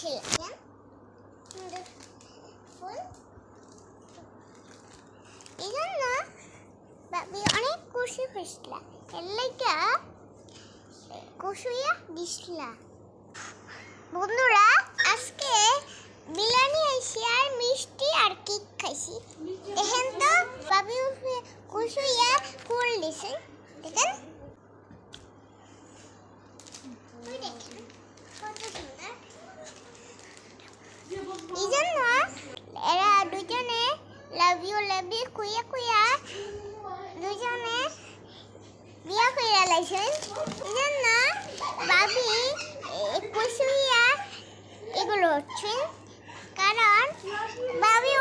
ছিল ফুল এই জন্য বাবি অনেক খুশি হয়েছিল এর লাইগা কুশুইয়া দিছিল বন্ধুরা আজকে বিরিয়ানি আইছি আর মিষ্টি আর কেক খাইছি দেখেন তো বাবি কুশুইয়া ফুল দিছে দেখেন ওই দেখেন কত সুন্দর এই জন্য এরা দুজনে লাভ ইউ কুইয়া কুইয়া দুজনে বিয়া কইরা লাইছেন এই জন্য বাবি কুশুইয়া এগুলো হচ্ছে কারণ বাবি